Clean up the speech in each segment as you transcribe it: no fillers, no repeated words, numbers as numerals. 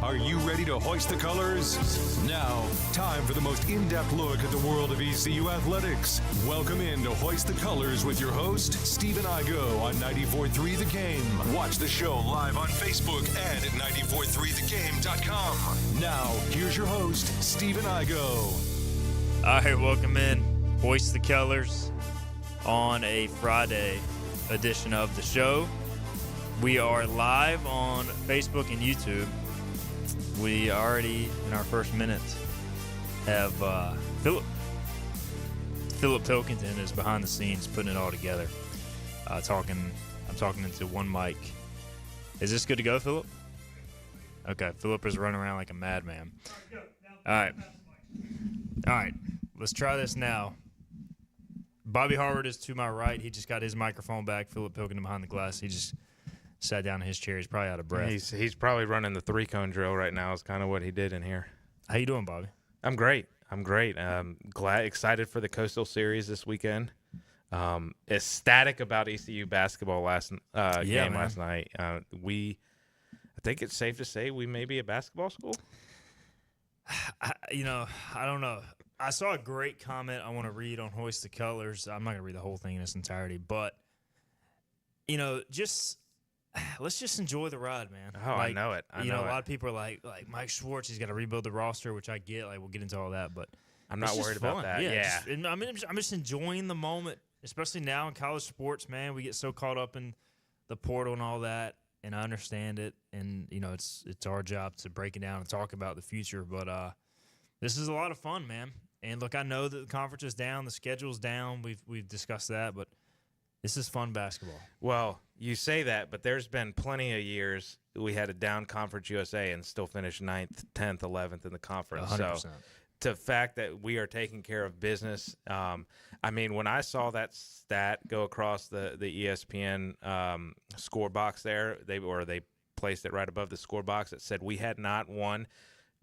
Are you ready to hoist the colors? Now, time for the most in-depth look at the world of ECU athletics. Welcome in to Hoist the Colors with your host, Stephen Igo on 94.3 The Game. Watch the show live on Facebook and at 943thegame.com. Now, here's your host, Stephen Igo. All right, welcome in. Hoist the Colors on a Friday edition of the show. We are live on Facebook and YouTube. We already, in our first minute, have Philip Pilkington is behind the scenes putting it all together. I'm talking into one mic. Is this good to go, Philip? Okay, Philip is running around like a madman. All right. Let's try this now. Bobby Harvard is to my right. He just got his microphone back. Philip Pilkington behind the glass. He just sat down in his chair. He's probably out of breath. He's probably running the 3-cone drill right now is kind of what he did in here. How you doing, Bobby? I'm great. Excited for the Coastal Series this weekend. Ecstatic about ECU basketball last night. I think it's safe to say we may be a basketball school. I don't know. I saw a great comment I want to read on Hoist the Colors. I'm not going to read the whole thing in its entirety, but, let's just enjoy the ride, man. Oh, I know it. A lot of people are like Mike Schwartz, he's got to rebuild the roster, which I get. Like, we'll get into all that, but I'm not worried about that. Yeah. I'm just enjoying the moment, especially now in college sports, man. We get so caught up in the portal and all that, and I understand it. And, it's our job to break it down and talk about the future, but this is a lot of fun, man. And look, I know that the conference is down, the schedule's down. We've discussed that, but this is fun basketball. Well, you say that, but there's been plenty of years we had a down Conference USA and still finished 9th, 10th, 11th in the conference. 100%. So the fact that we are taking care of business, when I saw that stat go across the ESPN score box there, they placed it right above the score box. It said we had not won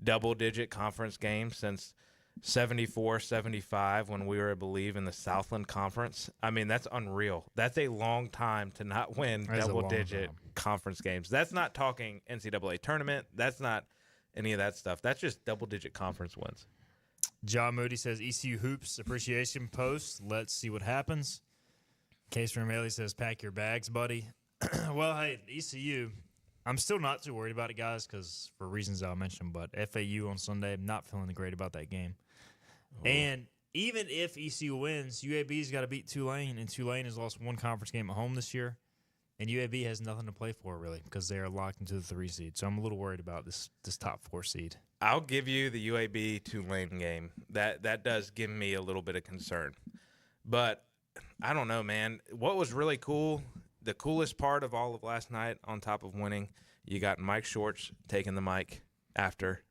double-digit conference games since 74-75 when we were, I believe, in the Southland Conference. I mean, that's unreal. That's a long time to not win double-digit conference games. That's not talking NCAA tournament. That's not any of that stuff. That's just double-digit conference wins. John Moody says, ECU Hoops Appreciation Post. Let's see what happens. Case Ramaley says, pack your bags, buddy. Well, hey, ECU, I'm still not too worried about it, guys, because for reasons I'll mention, but FAU on Sunday, I'm not feeling great about that game. Oh. And even if ECU wins, UAB's got to beat Tulane, and Tulane has lost one conference game at home this year, and UAB has nothing to play for, really, because they are locked into the 3 seed. So I'm a little worried about this top 4 seed. I'll give you the UAB-Tulane game. That does give me a little bit of concern. But I don't know, man. What was really cool, the coolest part of all of last night, on top of winning, you got Mike Schwartz taking the mic after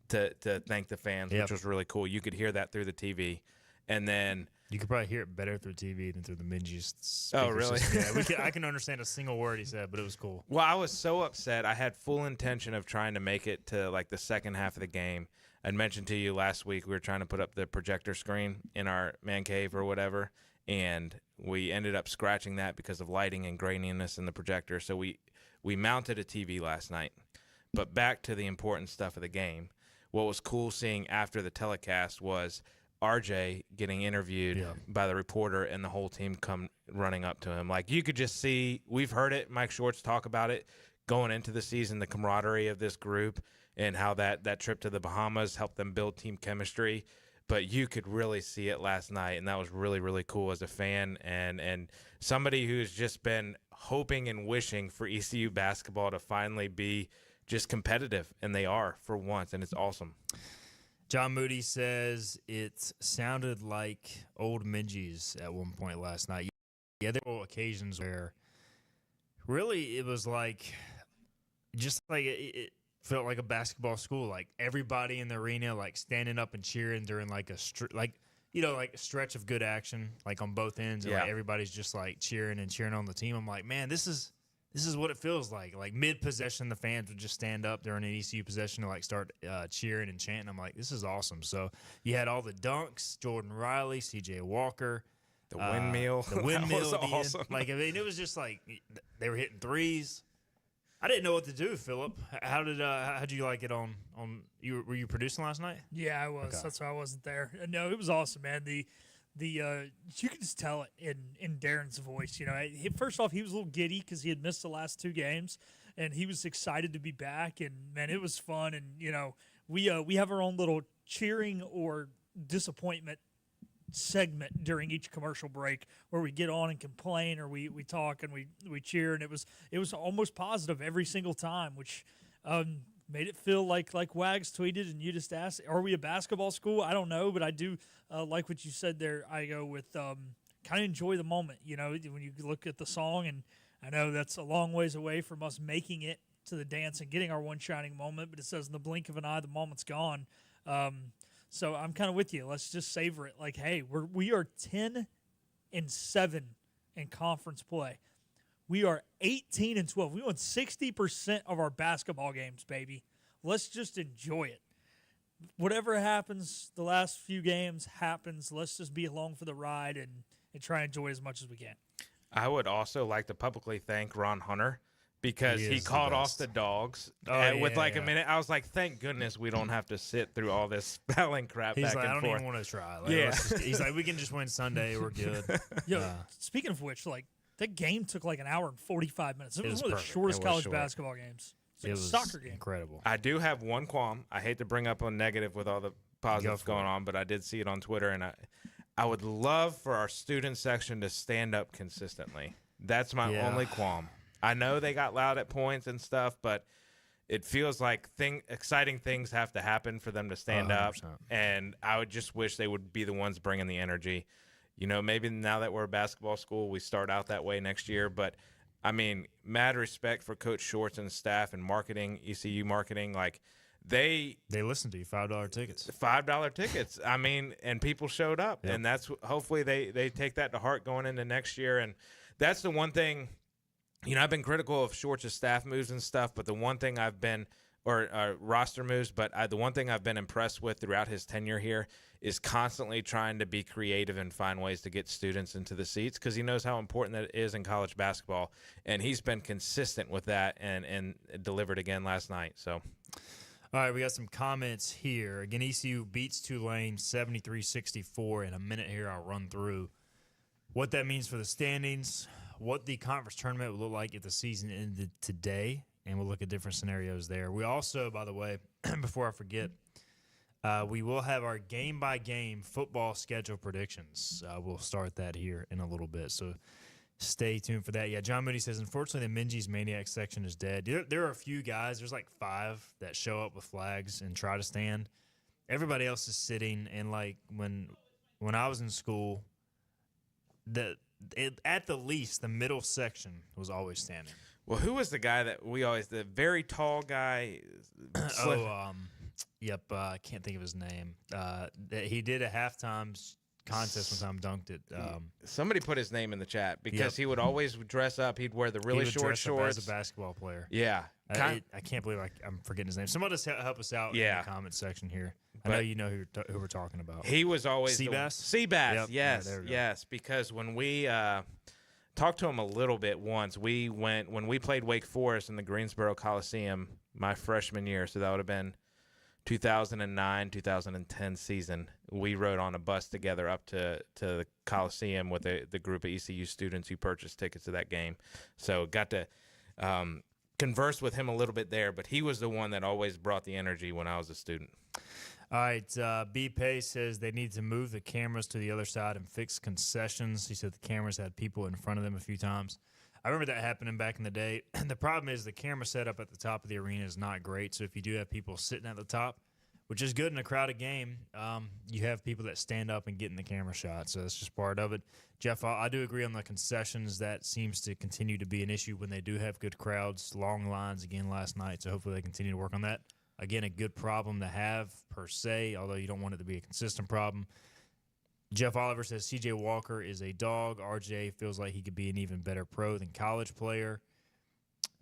to thank the fans, which was really cool. You could hear that through the TV. And then you could probably hear it better through TV than through the Minji's. Oh, really? Yeah, I can understand a single word he said, but it was cool. Well, I was so upset. I had full intention of trying to make it to, like, the second half of the game. I'd mentioned to you last week we were trying to put up the projector screen in our man cave or whatever, and we ended up scratching that because of lighting and graininess in the projector. So we mounted a TV last night. But back to the important stuff of the game. What was cool seeing after the telecast was RJ getting interviewed by the reporter and the whole team come running up to him. Like, you could just see, we've heard it, Mike Schwartz talk about it going into the season, the camaraderie of this group and how that trip to the Bahamas helped them build team chemistry. But you could really see it last night, and that was really, really cool as a fan and somebody who's just been hoping and wishing for ECU basketball to finally be just competitive, and they are for once, and it's awesome. John Moody says it sounded like old Minji's at one point last night. Yeah, there were occasions where really it was like just like it felt like a basketball school, like everybody in the arena like standing up and cheering during like a stretch of good action, like on both ends, and like everybody's just like cheering on the team. I'm like, man, this is what it feels like. Like mid-possession, the fans would just stand up during an ECU possession to like start cheering and chanting. I'm like, this is awesome. So you had all the dunks, Jordan Riley, C.J. Walker. The windmill. The windmill. That was awesome. Like, I mean, it was just like they were hitting threes. I didn't know what to do, Philip. How'd you like it on were you producing last night? Yeah, I was. Okay. That's why I wasn't there. No, it was awesome, man. The you can just tell it in Darren's voice. First off, he was a little giddy because he had missed the last 2 games, and he was excited to be back. And man, it was fun. And we have our own little cheering or disappointment segment during each commercial break where we get on and complain, or we talk and we cheer, and it was almost positive every single time, which made it feel like Wags tweeted and you just asked, are we a basketball school? I don't know, but I do like what you said there. I go with kind of enjoy the moment, when you look at the song, and I know that's a long ways away from us making it to the dance and getting our one shining moment, but it says in the blink of an eye the moment's gone. So I'm kind of with you. Let's just savor it. Like, hey, we are 10-7 in conference play. We are 18-12. We won 60% of our basketball games, baby. Let's just enjoy it. Whatever happens, the last few games happens. Let's just be along for the ride and try and enjoy it as much as we can. I would also like to publicly thank Ron Hunter because he is the called off best. the dogs with yeah. a minute. I was like, thank goodness we don't have to sit through all this spelling crap He's back like, and I don't forth. even want to try. Yeah. He's like, we can just win Sunday. We're good. Speaking of which, that game took like an hour and 45 minutes. It was was one of the perfect. shortest It was college short. basketball games. It's like It a was soccer game. incredible. I do have one qualm. I hate to bring up a negative with all the positives for going it. on, but I did see it on Twitter, and I would love for our student section to stand up consistently. That's my only qualm. I know they got loud at points and stuff, but it feels like exciting things have to happen for them to stand up, 100%. and I would just wish they would be the ones bringing the energy. Maybe now that we're a basketball school, we start out that way next year, but I mean, mad respect for Coach Schwartz and staff and marketing, ECU marketing. Like, they listen to you. $5 tickets. $5 tickets. I mean, and people showed up, Yep. and that's hopefully they take that to heart going into next year. And that's the one thing. I've been critical of Schwartz's staff moves and stuff, but the one thing I've been roster moves, but the one thing I've been impressed with throughout his tenure here is constantly trying to be creative and find ways to get students into the seats because he knows how important that is in college basketball, and he's been consistent with that and delivered again last night. So, All right, we got some comments here. Again, ECU beats Tulane 73-64. In a minute here, I'll run through what that means for the standings, what the conference tournament would look like if the season ended today, and we'll look at different scenarios there. We also, by the way, before I forget, we will have our game-by-game football schedule predictions. We'll start that here in a little bit, so stay tuned for that. Yeah, John Moody says, unfortunately, the Minji's Maniac section is dead. There are a few guys. There's like 5 that show up with flags and try to stand. Everybody else is sitting, and like when I was in school, at the least, the middle section was always standing. well, who was the guy that the very tall guy? I can't think of his name. He did a halftime contest one time, dunked it. Somebody put his name in the chat because Yep. he would always dress up. He'd wear the He really would short dress up shorts. as a basketball player. Yeah. I can't believe I'm forgetting his name. Somebody just help us out in Yeah. the comment section here. I know you know who we're talking about. He was always Seabass? Seabass, Yep. yes, Yeah, there we go. yes. Because when we talked to him a little bit once, when we played Wake Forest in the Greensboro Coliseum my freshman year, so that would have been 2009, 2010 season. We rode on a bus together up to the Coliseum with the group of ECU students who purchased tickets to that game. So got to converse with him a little bit there, but he was the one that always brought the energy when I was a student. All right, B. Pay says they need to move the cameras to the other side and fix concessions. He said the cameras had people in front of them a few times. I remember that happening back in the day. The problem is the camera setup at the top of the arena is not great. So if you do have people sitting at the top, which is good in a crowded game, you have people that stand up and get in the camera shot. So that's just part of it. Jeff, I do agree on the concessions. That seems to continue to be an issue when they do have good crowds. Long lines again last night, so hopefully they continue to work on that. Again, a good problem to have per se, although you don't want it to be a consistent problem. Jeff Oliver says C.J. Walker is a dog. RJ feels like he could be an even better pro than college player.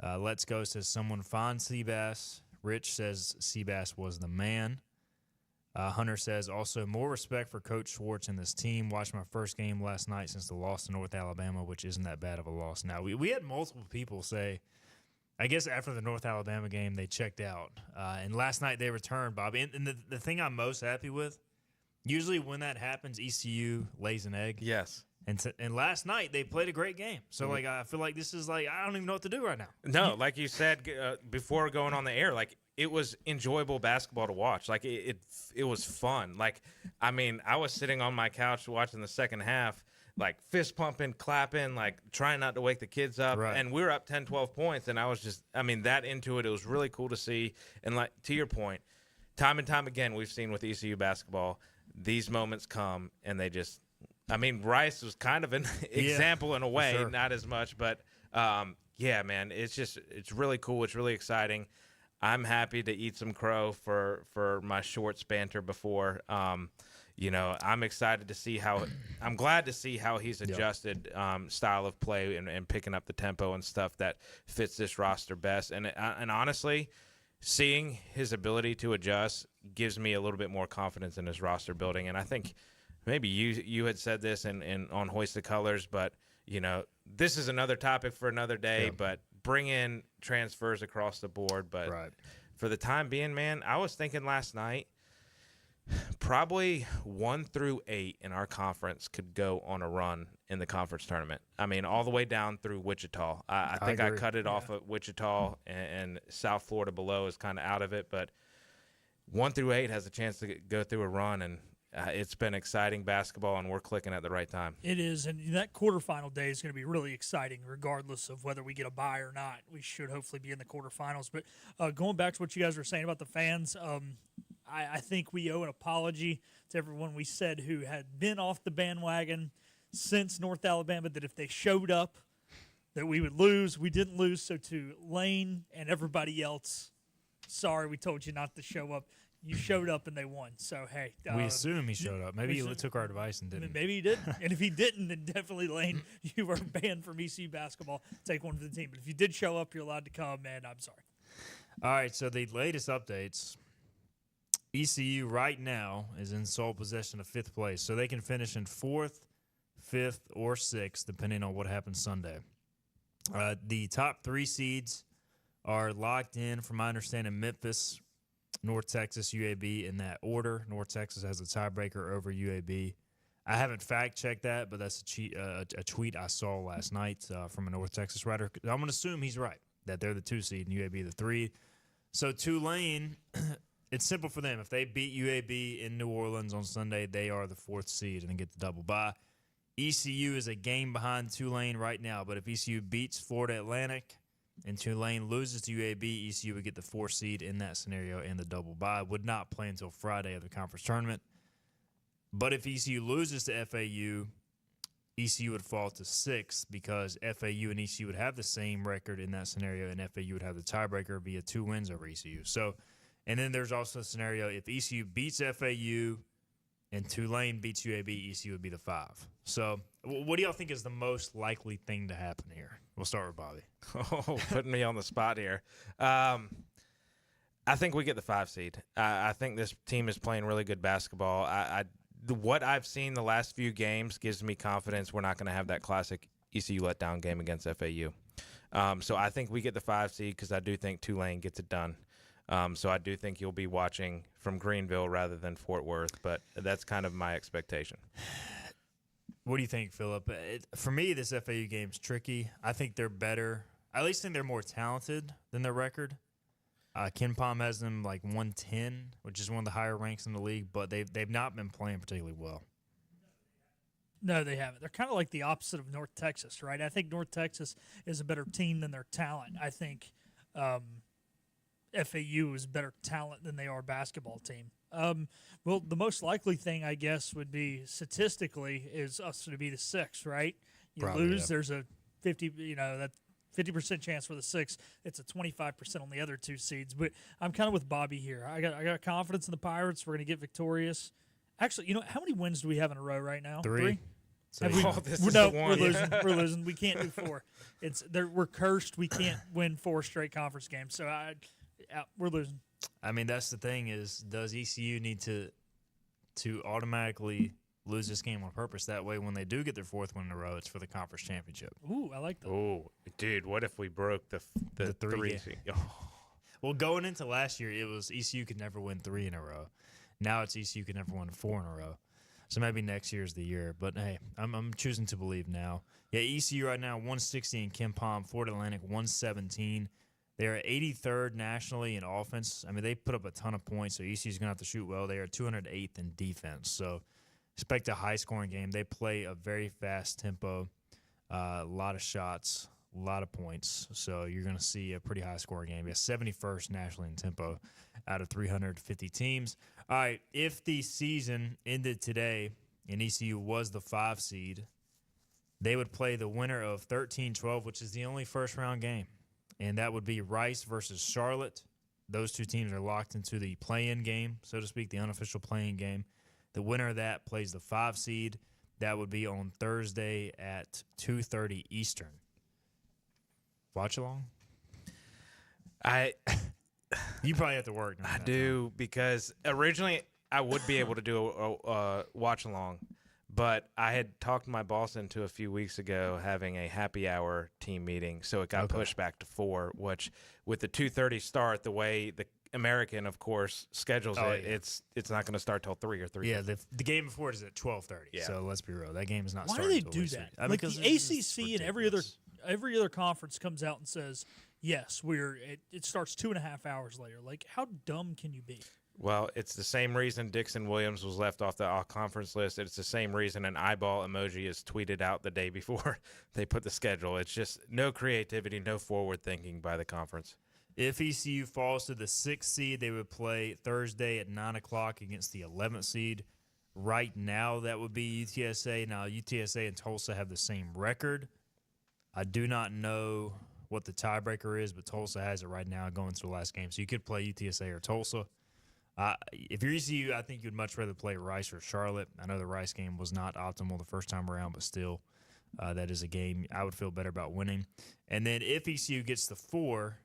Let's Go says someone find Seabass. Rich says Seabass was the man. Hunter says also more respect for Coach Schwartz and this team. Watched my first game last night since the loss to North Alabama, which isn't that bad of a loss. Now, we had multiple people say I guess after the North Alabama game, they checked out. And last night they returned, Bobby. And the thing I'm most happy with, usually when that happens, ECU lays an egg. Yes. And last night they played a great game. So, like, I feel like this is like, I don't even know what to do right now. No, like you said before going on the air, like, it was enjoyable basketball to watch. Like, it was fun. Like, I mean, I was sitting on my couch watching the second half, like, fist pumping, clapping, like, trying not to wake the kids up. Right. And we were up 10, 12 points, and I was just, I mean, that into it. It was really cool to see. And, like, to your point, time and time again, we've seen with ECU basketball, these moments come, and they just, I mean, Rice was kind of an example in a way, sure. not as much, but yeah, man, it's really cool. It's really exciting. I'm happy to eat some crow for my short banter before. You know, I'm excited to see I'm glad to see how he's adjusted style of play and picking up the tempo and stuff that fits this roster best. And honestly, seeing his ability to adjust gives me a little bit more confidence in his roster building. And I think maybe you had said this in on Hoist the Colors, but, you know, this is another topic for another day, but bring in transfers across the board. But for the time being, man, I was thinking last night, probably 1 through 8 in our conference could go on a run in the conference tournament. I mean, all the way down through Wichita. I think I cut it off at Wichita, and South Florida below is kind of out of it. But 1 through 8 has a chance to go through a run, and it's been exciting basketball, and we're clicking at the right time. It is, and that quarterfinal day is going to be really exciting regardless of whether we get a bye or not. We should hopefully be in the quarterfinals. But going back to what you guys were saying about the fans, I think we owe an apology to everyone we said who had been off the bandwagon since North Alabama, that if they showed up, that we would lose. We didn't lose, so to Lane and everybody else, sorry, we told you not to show up. You showed up and they won. So, hey. We assume he showed up. Maybe he took our advice and didn't. Maybe he did. And if he didn't, then definitely, Lane, you were banned from ECU basketball. Take one for the team. But if you did show up, you're allowed to come, man. I'm sorry. All right, so the latest updates. ECU right now is in sole possession of 5th place. So they can finish in 4th, 5th, or 6th, depending on what happens Sunday. The top 3 seeds are locked in, from my understanding, Memphis, North Texas, UAB in that order. North Texas has a tiebreaker over UAB. I haven't fact-checked that, but that's a tweet I saw last night from a North Texas writer. I'm going to assume he's right, that they're the 2 seed and UAB the 3. So Tulane, it's simple for them. If they beat UAB in New Orleans on Sunday, they are the 4th seed and get the double bye. ECU is a game behind Tulane right now, but if ECU beats Florida Atlantic and Tulane loses to UAB, ECU would get the 4th seed in that scenario and the double bye. Would not play until Friday of the conference tournament. But if ECU loses to FAU, ECU would fall to 6th because FAU and ECU would have the same record in that scenario, and FAU would have the tiebreaker via 2 wins over ECU. So, and then there's also a scenario if ECU beats FAU and Tulane beats UAB, ECU would be the 5. So, what do y'all think is the most likely thing to happen here? We'll start with Bobby. Oh, putting me on the spot here. I think we get the 5 seed. I think this team is playing really good basketball. What I've seen the last few games gives me confidence we're not going to have that classic ECU letdown game against FAU. So I think we get the 5 seed because I do think Tulane gets it done. So I do think you'll be watching from Greenville rather than Fort Worth, but that's kind of my expectation. What do you think, Philip? For me, this FAU game's tricky. I think they're better. I at least think they're more talented than their record. Ken Pom has them like 110, which is one of the higher ranks in the league, but they've not been playing particularly well. No, they haven't. They're kind of like the opposite of North Texas, right? I think North Texas is a better team than their talent. I think FAU is better talent than they are basketball team. Well, the most likely thing, I guess, would be statistically is us to be the 6, right? You Probably, lose, there's a 50% chance for the 6. It's a 25% on the other 2 seeds. But I'm kind of with Bobby here. I got confidence in the Pirates. We're going to get victorious. Actually, how many wins do we have in a row right now? 3. So this is the one. We're losing. We're losing. We can't do 4. We're cursed. We can't win 4 straight conference games. So we're losing. I mean, that's the thing is, does ECU need to automatically lose this game on purpose. That way, when they do get their fourth win in a row, it's for the conference championship. Ooh, I like that. Oh, dude, what if we broke the three? game. Well, going into last year, it was ECU could never win 3 in a row. Now it's ECU could never win 4 in a row. So maybe next year's the year. But, hey, I'm choosing to believe now. Yeah, ECU right now, 160 in Ken Palm, Florida Atlantic, 117. They're 83rd nationally in offense. I mean, they put up a ton of points, so ECU's going to have to shoot well. They are 208th in defense. So expect a high-scoring game. They play a very fast tempo, a lot of shots, a lot of points. So you're going to see a pretty high-scoring game. Yeah, 71st nationally in tempo out of 350 teams. All right, if the season ended today and ECU was the 5 seed, they would play the winner of 13-12, which is the only first-round game. And that would be Rice versus Charlotte. Those two teams are locked into the play-in game, so to speak, the unofficial play-in game. The winner of that plays the 5 seed. That would be on Thursday at 2:30 Eastern. Watch along? You probably have to work. I do, because originally I would be able to do a watch along, but I had talked my boss into a few weeks ago having a happy hour team meeting, so it got pushed back to 4, which with the 2:30 start, the way the American, of course, schedules it's not going to start till 3 or 3. Yeah, the game before it is at 12:30. Yeah. So let's be real, that game is not. Why do starting they till do Wednesday. that? I mean, Like because the it's just ACC and every other conference comes out and says, yes, it starts 2.5 hours later. Like, how dumb can you be? Well, it's the same reason Dixon Williams was left off the all-conference list. It's the same reason an eyeball emoji is tweeted out the day before they put the schedule. It's just no creativity, no forward thinking by the conference. If ECU falls to the 6th seed, they would play Thursday at 9 o'clock against the 11th seed. Right now, that would be UTSA. Now, UTSA and Tulsa have the same record. I do not know what the tiebreaker is, but Tulsa has it right now going to the last game. So you could play UTSA or Tulsa. If you're ECU, I think you'd much rather play Rice or Charlotte. I know the Rice game was not optimal the first time around, but still, that is a game I would feel better about winning. And then if ECU gets the 4,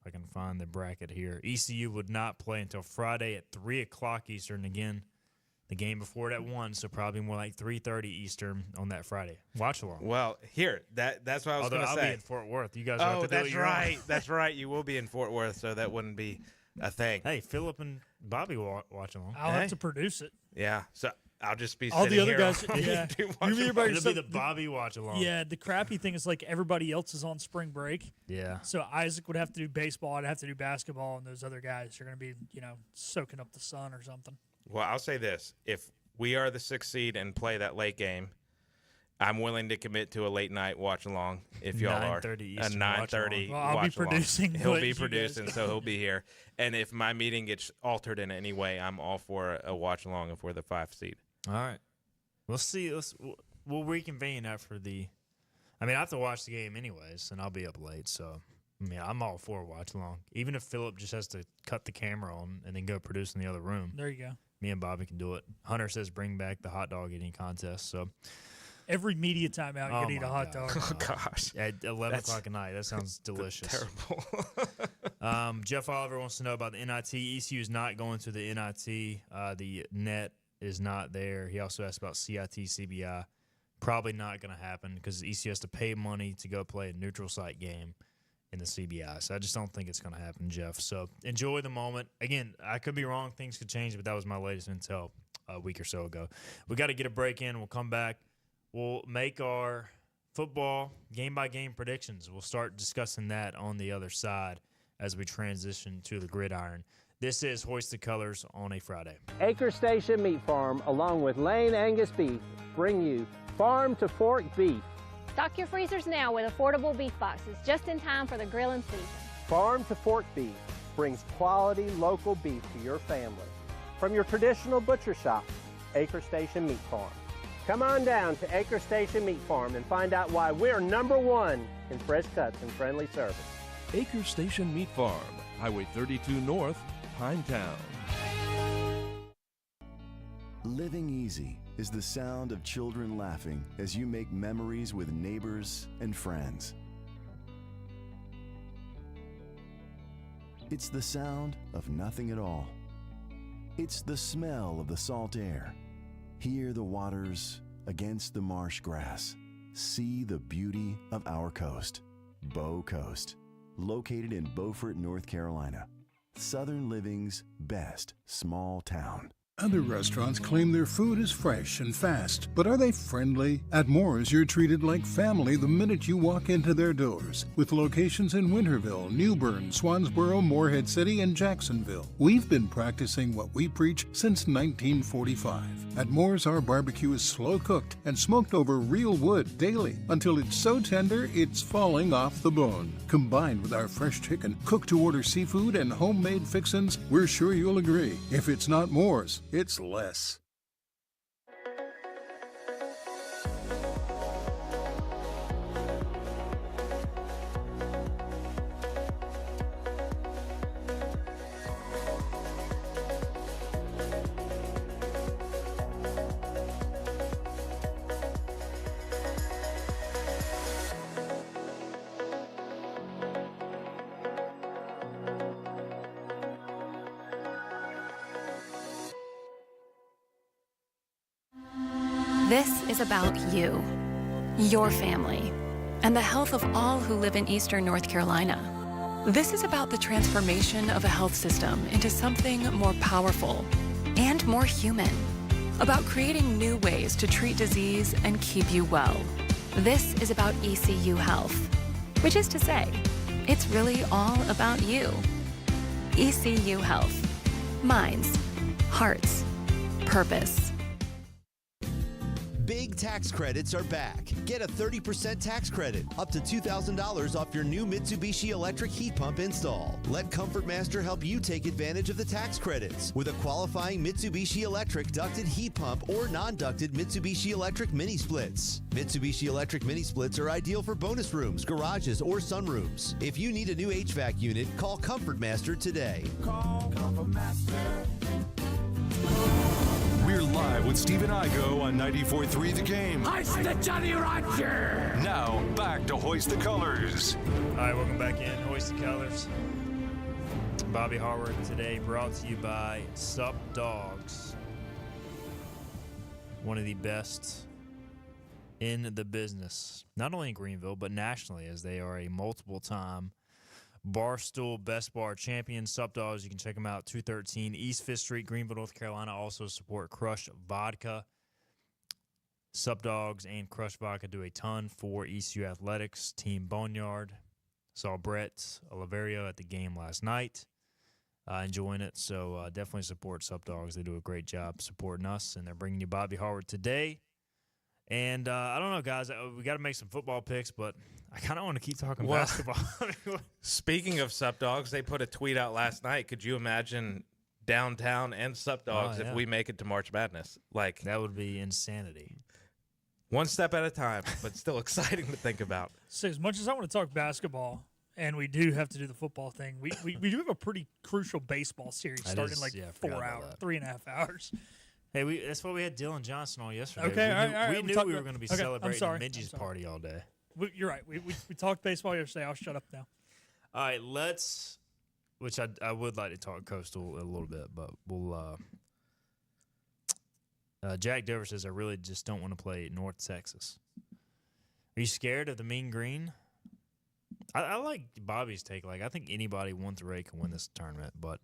if I can find the bracket here, ECU would not play until Friday at 3 o'clock Eastern. Again, the game before it at 1, so probably more like 3:30 Eastern on that Friday. Watch along. Well, here, that's what I was going to say. I'll be in Fort Worth. You guys have to do that's it your own. right. That's right. You will be in Fort Worth, so that wouldn't be a thing. Hey, Philip and Bobby will watch along. I'll have to produce it. Yeah, so I'll just be All sitting the other here guys, on- yeah. do You watch be along. by It'll be yourself. the Bobby watch along. Yeah, the crappy thing is like everybody else is on spring break. Yeah. So Isaac would have to do baseball. I'd have to do basketball, and those other guys are going to be, soaking up the sun or something. Well, I'll say this. If we are the 6th seed and play that late game, I'm willing to commit to a late night watch along if y'all are. 9:30 A Eastern 9:30 Well, I'll be watch along. producing He'll what be you guys producing, do. so he'll be here. And if my meeting gets altered in any way, I'm all for a watch along if we're the 5th seed. All right. We'll see. We'll reconvene after the. I mean, I have to watch the game anyways, and I'll be up late. So, I mean, I'm all for a watch along. Even if Philip just has to cut the camera on and then go produce in the other room, There you go. me and Bobby can do it. Hunter says bring back the hot dog eating contest. So, Every media timeout, you can eat a hot dog. Oh, gosh. at 11 o'clock at night, that sounds delicious. Terrible. Jeff Oliver wants to know about the NIT. ECU is not going to the NIT. The net is not there. He also asked about CIT, CBI. Probably not going to happen because ECU has to pay money to go play a neutral site game in the CBI. So I just don't think it's going to happen, Jeff. So enjoy the moment. Again, I could be wrong. Things could change, but that was my latest intel a week or so ago. We got to get a break in. We'll come back. We'll make our football game-by-game predictions. We'll start discussing that on the other side as we transition to the gridiron. This is Hoist the Colors on a Friday. Acre Station Meat Farm, along with Lane Angus Beef, bring you Farm to Fork Beef. Stock your freezers now with affordable beef boxes, just in time for the grilling season. Farm to Fork Beef brings quality local beef to your family. From your traditional butcher shop, Acre Station Meat Farm. Come on down to Acre Station Meat Farm and find out why we're #1 in fresh cuts and friendly service. Acre Station Meat Farm, Highway 32 North, Pinetown. Living easy is the sound of children laughing as you make memories with neighbors and friends. It's the sound of nothing at all. It's the smell of the salt air. Hear the waters against the marsh grass. See the beauty of our coast. Bow Coast, located in Beaufort, North Carolina. Southern Living's best small town. Other restaurants claim their food is fresh and fast, but are they friendly? At Moore's, you're treated like family the minute you walk into their doors. With locations in Winterville, New Bern, Swansboro, Morehead City, and Jacksonville. We've been practicing what we preach since 1945. At Moore's, our barbecue is slow cooked and smoked over real wood daily until it's so tender it's falling off the bone. Combined with our fresh chicken, cooked to order seafood, and homemade fixins, we're sure you'll agree. If it's not Moore's, it's less. This is about you, your family, and the health of all who live in Eastern North Carolina. This is about the transformation of a health system into something more powerful and more human, about creating new ways to treat disease and keep you well. This is about ECU Health, which is to say, it's really all about you. ECU Health. Minds, hearts, purpose. Big tax credits are back. Get a 30% tax credit, up to $2,000 off your new Mitsubishi electric heat pump install. Let Comfort Master help you take advantage of the tax credits with a qualifying Mitsubishi electric ducted heat pump or non-ducted Mitsubishi electric mini splits. Mitsubishi electric mini splits are ideal for bonus rooms, garages, or sunrooms. If you need a new HVAC unit, call Comfort Master today. Call Comfort Master. We're live with Stephen Igo on 94.3 The Game. Hoist the Johnny Roger! Now, back to Hoist the Colors. All right, welcome back in. Hoist the Colors. Bobby Harward today brought to you by Sup Dogs. One of the best in the business, not only in Greenville, but nationally, as they are a multiple-time Barstool Best Bar champion. Sup Dogs, you can check them out, 213 East 5th Street, Greenville, North Carolina. Also support Crush Vodka. Sup Dogs and Crush Vodka do a ton for ECU Athletics. Team Boneyard. Saw Brett Oliverio at the game last night. Enjoying it, so definitely support Sup Dogs. They do a great job supporting us, and they're bringing you Bobby Harward today. And I don't know, guys, we got to make some football picks, but I kind of want to keep talking basketball. Speaking of Sup Dogs, they put a tweet out last night. Could you imagine downtown and Sup Dogs if we make it to March Madness? Like, that would be insanity. One step at a time, but still exciting to think about. So as much as I want to talk basketball, and we do have to do the football thing, we do have a pretty crucial baseball series starting in like 4 hours, 3.5 hours. Hey, that's why we had Dylan Johnson on yesterday. Okay, we knew we were going to be celebrating Minji's party all day. You're right. We talked baseball yesterday. I'll shut up now. All right, which I would like to talk Coastal a little bit, but we'll Jack Dover says, I really just don't want to play North Texas. Are you scared of the Mean Green? I like Bobby's take. Like, I think anybody 1-8 can win this tournament, but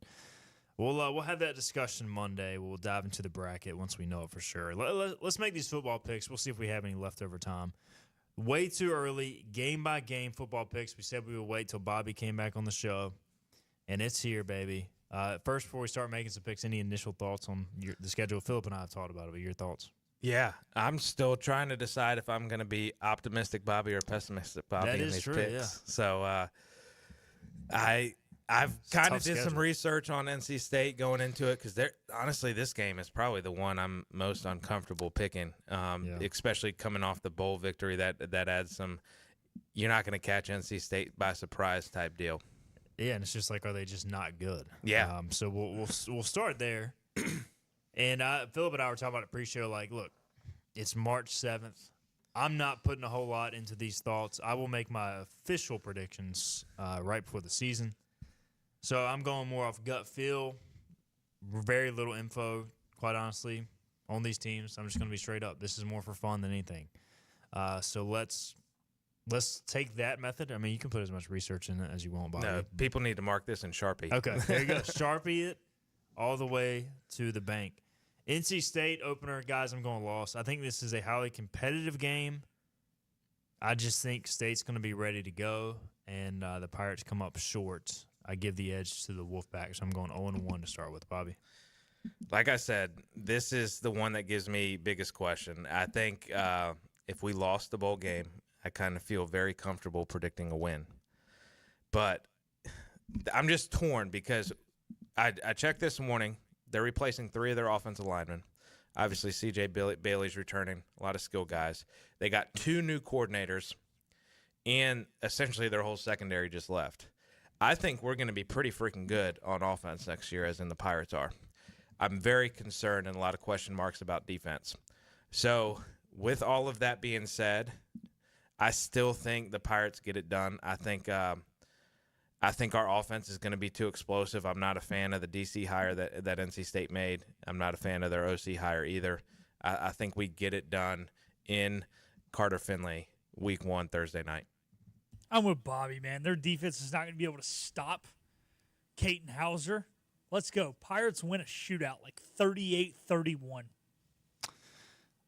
we'll have that discussion Monday. We'll dive into the bracket once we know it for sure. Let's make these football picks. We'll see if we have any leftover time. Way too early, game-by-game football picks. We said we would wait till Bobby came back on the show, and it's here, baby. First, before we start making some picks, any initial thoughts on the schedule? Philip and I have talked about it, but your thoughts? Yeah, I'm still trying to decide if I'm going to be optimistic Bobby or pessimistic Bobby in these picks. Yeah. So I've kind of did some research on NC State going into it because honestly, this game is probably the one I'm most uncomfortable picking, especially coming off the bowl victory. That adds some. You're not going to catch NC State by surprise type deal. Yeah, and it's just like, are they just not good? Yeah. So we'll start there. And Philip and I were talking about it pre-show. Like, look, it's March 7th. I'm not putting a whole lot into these thoughts. I will make my official predictions right before the season. So I'm going more off gut feel, very little info, quite honestly. on these teams. I'm just going to be straight up. This is more for fun than anything. So let's take that method. I mean, you can put as much research in it as you want, Bobby. No, people need to mark this in Sharpie. Okay, there you go. Sharpie it all the way to the bank. NC State opener, guys, I'm going loss. I think this is a highly competitive game. I just think State's going to be ready to go, and the Pirates come up short. I give the edge to the Wolfpack, so I'm going 0-1 to start with, Bobby. Like I said, this is the one that gives me biggest question. I think if we lost the bowl game, I kind of feel very comfortable predicting a win. But I'm just torn because I checked this morning. They're replacing 3 of their offensive linemen. Obviously, C.J. Bailey's returning, a lot of skill guys. They got 2 new coordinators, and essentially their whole secondary just left. I think we're going to be pretty freaking good on offense next year, as in the Pirates are. I'm very concerned and a lot of question marks about defense. So with all of that being said, I still think the Pirates get it done. I think our offense is going to be too explosive. I'm not a fan of the DC hire that NC State made. I'm not a fan of their OC hire either. I think we get it done in Carter Finley, week 1, Thursday night. I'm with Bobby, man. Their defense is not going to be able to stop Caton Hauser. Let's go. Pirates win a shootout like 38-31.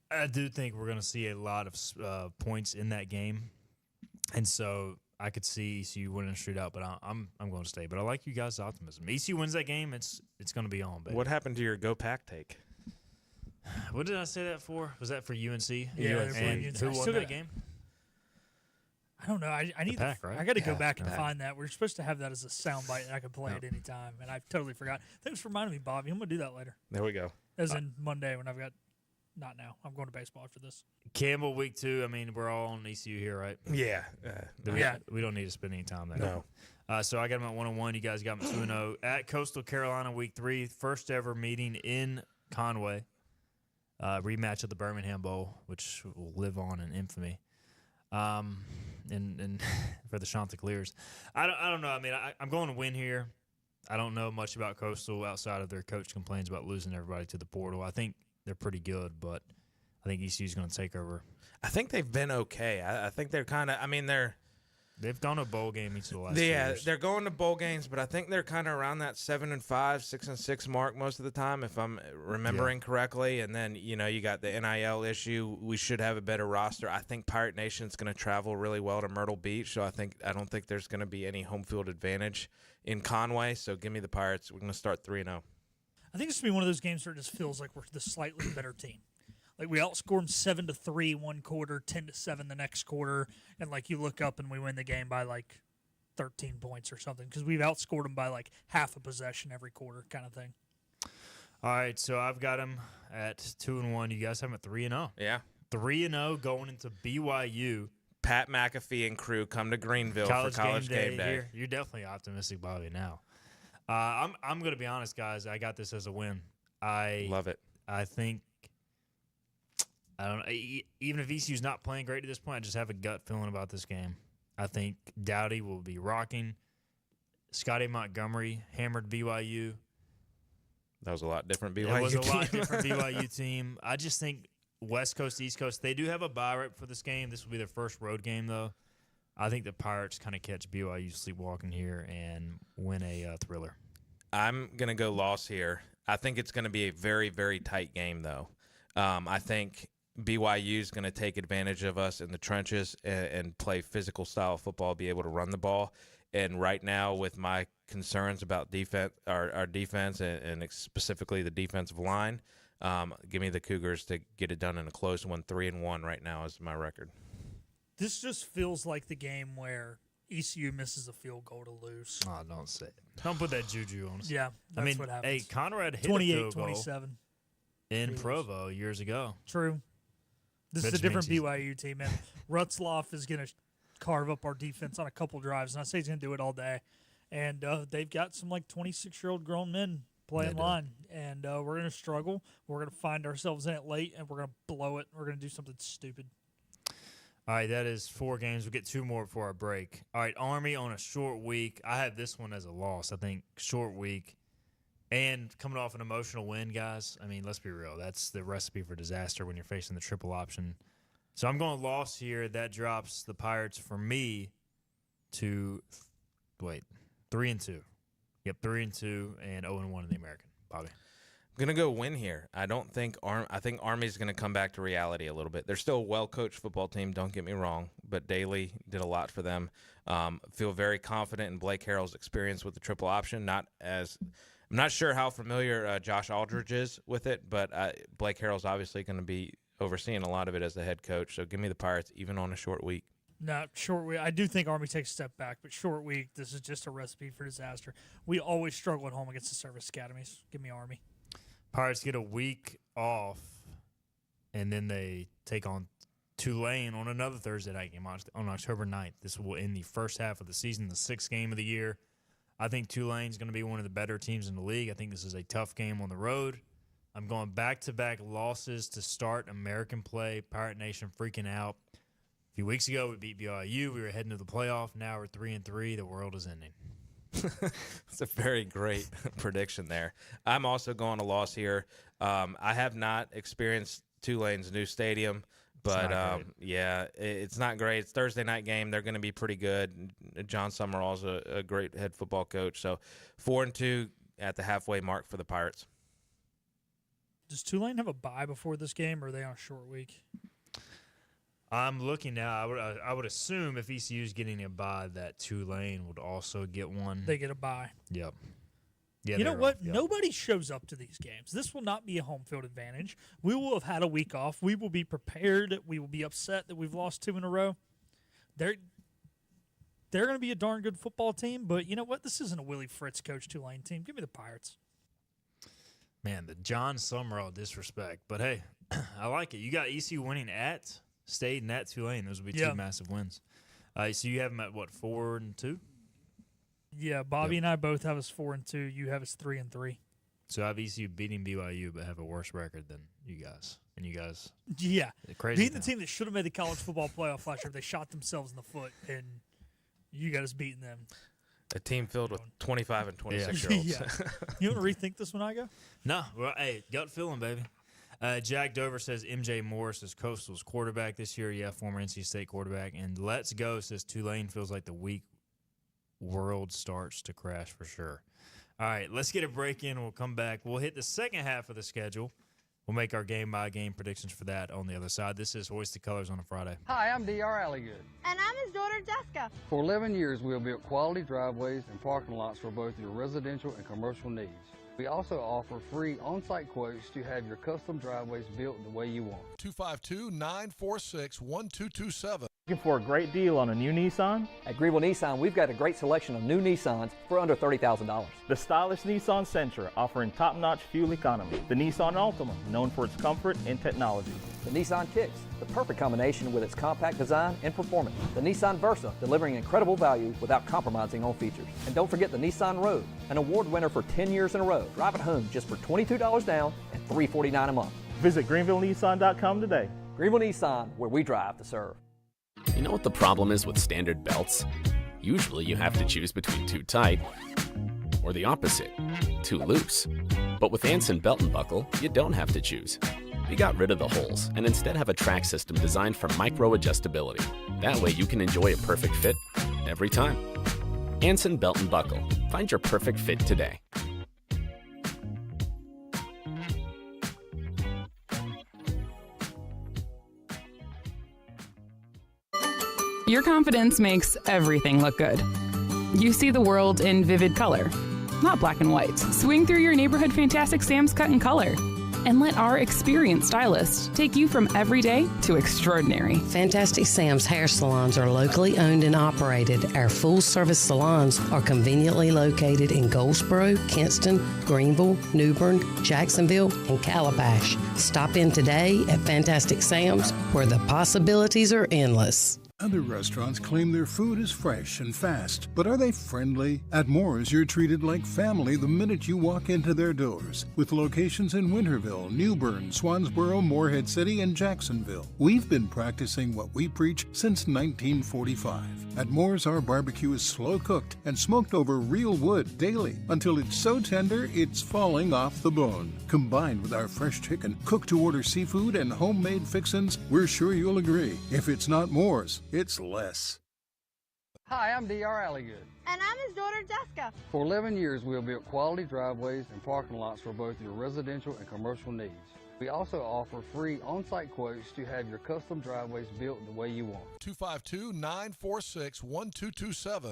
I do think we're going to see a lot of points in that game. And so I could see ECU winning a shootout, but I'm going to stay. But I like you guys' optimism. ECU wins that game, it's going to be on, baby. What happened to your Go Pack take? What did I say that for? Was that for UNC? Yeah, and who won that game? I don't know. I need Pack, right? I got to go back and find that. We're supposed to have that as a soundbite, and I can play it any time. And I totally forgot. Thanks for reminding me, Bobby. I'm going to do that later. There we go. As in Monday when I've got – not now. I'm going to baseball after this. Campbell, week 2. I mean, we're all on ECU here, right? Yeah. We don't need to spend any time there. No. So I got them at 1-1. You guys got them at 2-0. At Coastal Carolina, week 3. First ever meeting in Conway. Rematch of the Birmingham Bowl, which will live on in infamy. And for the Chanticleers. I don't know. I mean, I'm going to win here. I don't know much about Coastal outside of their coach complains about losing everybody to the portal. I think they're pretty good, but I think ECU's going to take over. I think they've been okay. I think they're kind of – I mean, they've gone to a bowl game each of the last 2 years. They're going to bowl games, but I think they're kind of around that 7-5, 6-6 mark most of the time, if I'm remembering correctly. And then, you got the NIL issue. We should have a better roster. I think Pirate Nation's going to travel really well to Myrtle Beach, so I don't think there's going to be any home field advantage in Conway. So give me the Pirates. We're going to start 3-0. I think this will be one of those games where it just feels like we're the slightly better team. Like we outscored them 7-3 one quarter, 10-7 the next quarter, and like you look up and we win the game by like 13 points or something because we've outscored them by like half a possession every quarter, kind of thing. All right, so I've got them at 2-1. You guys have them at 3-0. Yeah, 3-0 going into BYU. Pat McAfee and crew come to Greenville for college game day. Here. You're definitely optimistic, Bobby. Now, I'm going to be honest, guys. I got this as a win. I love it. I think. I don't know. Even if ECU's not playing great at this point, I just have a gut feeling about this game. I think Dowdy will be rocking. Scotty Montgomery hammered BYU. That was a lot different BYU team. It was a lot different BYU team. I just think West Coast, East Coast, they do have a bye right for this game. This will be their first road game, though. I think the Pirates kind of catch BYU sleepwalking here and win a thriller. I'm going to go loss here. I think it's going to be a very, very tight game, though. I think BYU is going to take advantage of us in the trenches and play physical style football, be able to run the ball. And right now, with my concerns about defense, our defense, and specifically the defensive line, give me the Cougars to get it done in a close one. 3-1 right now is my record. This just feels like the game where ECU misses a field goal to lose. Oh, don't say it. Don't put that juju on us. Yeah, that's what happens. Hey, Conrad hit a field goal 28-27 in Provo years ago. True. This is a different BYU team, man. Rutzloff is going to carve up our defense on a couple drives, and I say he's going to do it all day. And they've got some, 26-year-old grown men playing line, and we're going to struggle. We're going to find ourselves in it late, and we're going to blow it. We're going to do something stupid. All right, that is 4 games. We'll get 2 more before our break. All right, Army on a short week. I have this one as a loss. I think short week, And coming off an emotional win, guys, I mean, let's be real. That's the recipe for disaster when you're facing the triple option. So I'm going loss here. That drops the Pirates for me to 3-2. Yep, 3-2 and 0-1 in the American. Bobby. I'm going to go win here. I think Army's going to come back to reality a little bit. They're still a well-coached football team, don't get me wrong, but Daly did a lot for them. Feel very confident in Blake Harrell's experience with the triple option. I'm not sure how familiar Josh Aldridge is with it, but Blake Harrell's obviously going to be overseeing a lot of it as the head coach. So give me the Pirates even on a short week. No, short week. I do think Army takes a step back, but short week, this is just a recipe for disaster. We always struggle at home against the service academies. Give me Army. Pirates get a week off, and then they take on Tulane on another Thursday night game on October 9th. This will end the first half of the season, the 6th game of the year. I think Tulane's going to be one of the better teams in the league. I think this is a tough game on the road. I'm going back-to-back losses to start American play. Pirate Nation freaking out. A few weeks ago, we beat BYU. We were heading to the playoff. Now we're 3-3. The world is ending. It's a very great prediction there. I'm also going a loss here. I have not experienced Tulane's new stadium, but it's not great. It's Thursday night game. They're going to be pretty good. John Summerall's a great head football coach. So 4-2 at the halfway mark for the Pirates. Does Tulane have a bye before this game, or are they on a short week? I'm looking now. I would assume if ECU is getting a bye, that Tulane would also get one. They get a bye. Yep. Yeah. You know what? Yep. Nobody shows up to these games. This will not be a home field advantage. We will have had a week off. We will be prepared. We will be upset that we've lost 2 in a row. They're going to be a darn good football team, but you know what? This isn't a Willie Fritz coach Tulane team. Give me the Pirates. Man, the John Summerall disrespect. But hey, I like it. You got ECU winning at State and at Tulane. Those would be 2 massive wins. So you have them at, 4-2? Yeah, Bobby and I both have us 4-2. You have us 3-3. So I have ECU beating BYU, but have a worse record than you guys. And you guys, yeah, crazy. Beating the team that should have made the college football playoff last year, they shot themselves in the foot, and you got us beating them. A team filled with 25 and 26-year-olds. Yeah. You want to rethink this when I go? No. Well, hey, gut feeling, baby. Jack Dover says MJ Morris is Coastal's quarterback this year. Yeah, former NC State quarterback. And Let's Go says Tulane feels like the week world starts to crash for sure. All right, let's get a break in. We'll come back. We'll hit the second half of the schedule. We'll make our game-by-game predictions for that on the other side. This is Hoist the Colors on a Friday. Hi, I'm D.R. Alligood. And I'm his daughter, Jessica. For 11 years, we have built quality driveways and parking lots for both your residential and commercial needs. We also offer free on-site quotes to have your custom driveways built the way you want. 252-946-1227. Looking for a great deal on a new Nissan? At Greenville Nissan, we've got a great selection of new Nissans for under $30,000. The stylish Nissan Sentra, offering top-notch fuel economy. The Nissan Altima, known for its comfort and technology. The Nissan Kicks, the perfect combination with its compact design and performance. The Nissan Versa, delivering incredible value without compromising on features. And don't forget the Nissan Rogue, an award winner for 10 years in a row. Drive it home just for $22 down and $349 a month. Visit GreenvilleNissan.com today. Greenville Nissan, where we drive to serve. You know what the problem is with standard belts? Usually you have to choose between too tight or the opposite, too loose. But with Anson Belt & Buckle, you don't have to choose. We got rid of the holes and instead have a track system designed for micro-adjustability. That way you can enjoy a perfect fit every time. Anson Belt & Buckle. Find your perfect fit today. Your confidence makes everything look good. You see the world in vivid color, not black and white. Swing through your neighborhood Fantastic Sam's Cut in Color and let our experienced stylists take you from everyday to extraordinary. Fantastic Sam's hair salons are locally owned and operated. Our full-service salons are conveniently located in Goldsboro, Kinston, Greenville, New Bern, Jacksonville, and Calabash. Stop in today at Fantastic Sam's, where the possibilities are endless. Other restaurants claim their food is fresh and fast, but are they friendly? At Moore's, you're treated like family the minute you walk into their doors. With locations in Winterville, New Bern, Swansboro, Morehead City, and Jacksonville. We've been practicing what we preach since 1945. At Moore's, our barbecue is slow cooked and smoked over real wood daily until it's so tender it's falling off the bone. Combined with our fresh chicken, cooked-to-order seafood, and homemade fixins, we're sure you'll agree. If it's not Moore's, it's less. Hi, I'm D.R. Alligood. And I'm his daughter, Jessica. For 11 years, we have built quality driveways and parking lots for both your residential and commercial needs. We also offer free on-site quotes to have your custom driveways built the way you want. 252-946-1227.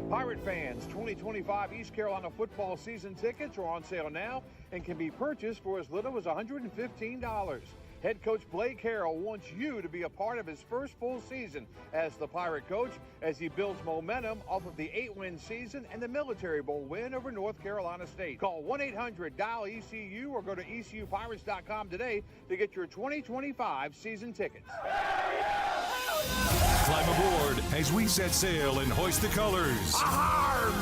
Pirate fans, 2025 East Carolina football season tickets are on sale now and can be purchased for as little as $115. Head coach Blake Harrell wants you to be a part of his first full season as the Pirate coach as he builds momentum off of the 8-win season and the Military Bowl win over North Carolina State. Call 1-800-DIAL-ECU or go to ECUPirates.com today to get your 2025 season tickets. Climb aboard as we set sail and hoist the colors.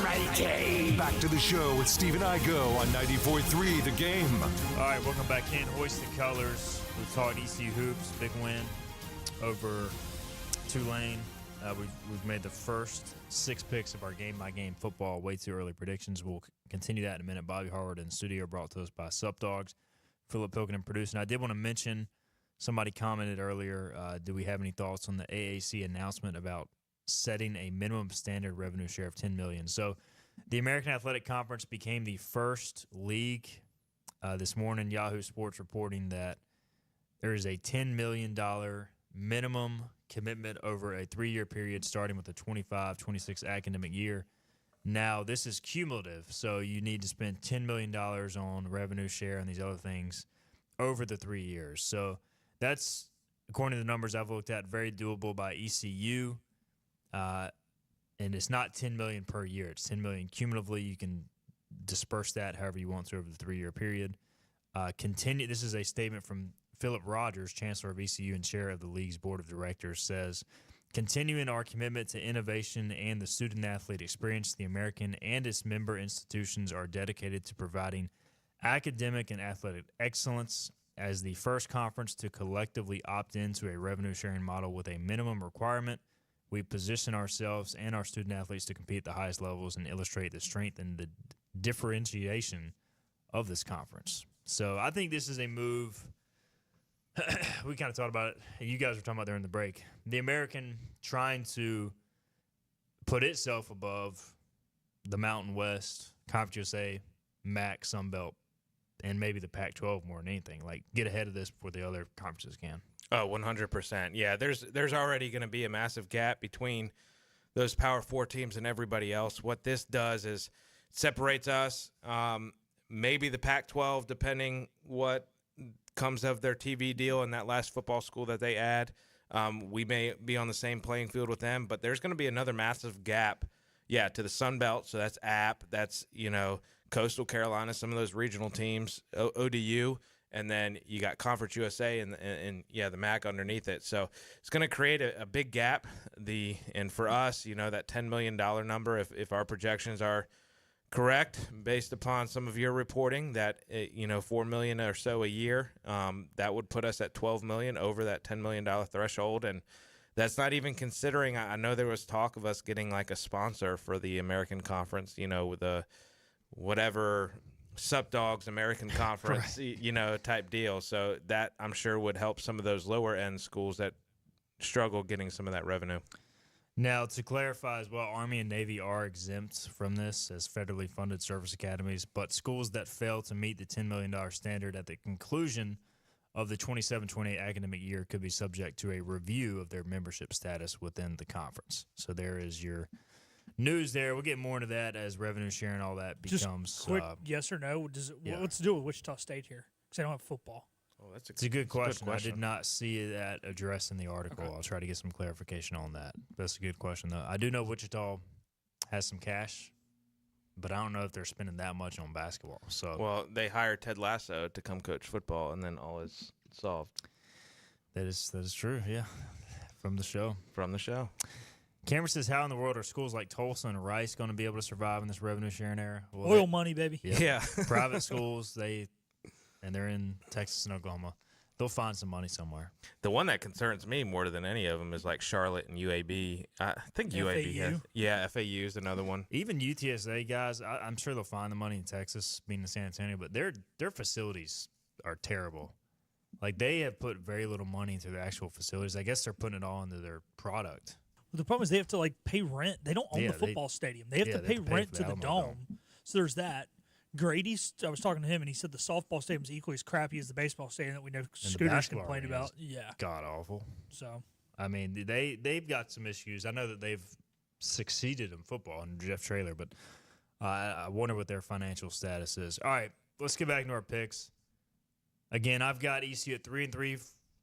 matey! Back to the show with Steve and I go on 94.3 The Game. All right, welcome back in. Hoist the colors. We've talked ECU hoops, big win over Tulane. We've made the first 6 picks of our game-by-game football way too early predictions. We'll continue that in a minute. Bobby Harward in the studio, brought to us by Sup Dogs. Philip Pilkington producing. I did want to mention, somebody commented earlier, do we have any thoughts on the AAC announcement about setting a minimum standard revenue share of $10 million? So the American Athletic Conference became the first league. This morning, Yahoo Sports reporting that there is a $10 million minimum commitment over a 3-year period starting with the 25-26 academic year. Now, this is cumulative, so you need to spend $10 million on revenue share and these other things over the 3 years. So that's, according to the numbers I've looked at, very doable by ECU. And it's not $10 million per year. It's $10 million cumulatively. You can disperse that however you want to over the 3-year period. This is a statement from Philip Rogers, Chancellor of ECU and Chair of the League's Board of Directors, says, continuing our commitment to innovation and the student-athlete experience, the American and its member institutions are dedicated to providing academic and athletic excellence. As the first conference to collectively opt into a revenue-sharing model with a minimum requirement, we position ourselves and our student-athletes to compete at the highest levels and illustrate the strength and the differentiation of this conference. So I think this is a move. We kind of talked about it. You guys were talking about during the break. The American trying to put itself above the Mountain West, Conference USA, MAC, Sun Belt, and maybe the Pac-12 more than anything. Like, get ahead of this before the other conferences can. Oh, 100%. Yeah, there's already going to be a massive gap between those Power 4 teams and everybody else. What this does is separates us. Maybe the Pac-12, depending what comes of their TV deal and that last football school that they add. We may be on the same playing field with them, but there's going to be another massive gap, to the Sun Belt. So that's App, that's, Coastal Carolina, some of those regional teams, ODU, and then you got Conference USA and the MAC underneath it. So it's going to create a big gap. And for us, that $10 million number, if our projections are correct, based upon some of your reporting, that $4 million or so a year, that would put us at $12 million over that $10 million threshold, and that's not even considering. I know there was talk of us getting like a sponsor for the American Conference, with the whatever Sup Dogs American Conference, right, type deal. So that I'm sure would help some of those lower end schools that struggle getting some of that revenue. Now, to clarify as well, Army and Navy are exempt from this as federally funded service academies, but schools that fail to meet the $10 million standard at the conclusion of the 27-28 academic year could be subject to a review of their membership status within the conference. So there is your news there. We'll get more into that as revenue sharing, all that becomes. Just quick yes or no. What's to do with Wichita State here? Because they don't have football. Oh, it's a good question. I did not see that addressed in the article. Okay. I'll try to get some clarification on that. That's a good question, though. I do know Wichita has some cash, but I don't know if they're spending that much on basketball. So, well, they hired Ted Lasso to come coach football, and then all is solved. That is true. Yeah, From the show. Cameron says, how in the world are schools like Tulsa and Rice going to be able to survive in this revenue sharing era? Well, Oil money, baby. Yeah. Private schools, they're in Texas and Oklahoma. They'll find some money somewhere. The one that concerns me more than any of them is like Charlotte and UAB. I think UAB has. Yeah, FAU is another one. Even UTSA guys, I'm sure they'll find the money in Texas, being in San Antonio, but their facilities are terrible. Like, they have put very little money into their actual facilities. I guess they're putting it all into their product. Well, the problem is they have to, like, pay rent. They don't own the football stadium. They have to pay rent to the dome. So there's that. Grady's, I was talking to him, and he said the softball stadium is equally as crappy as the baseball stadium that we know Scooter's complained about. Yeah. God awful. So, I mean, they've got some issues. I know that they've succeeded in football under Jeff Traylor, but I wonder what their financial status is. All right, let's get back to our picks. Again, I've got ECU at 3-3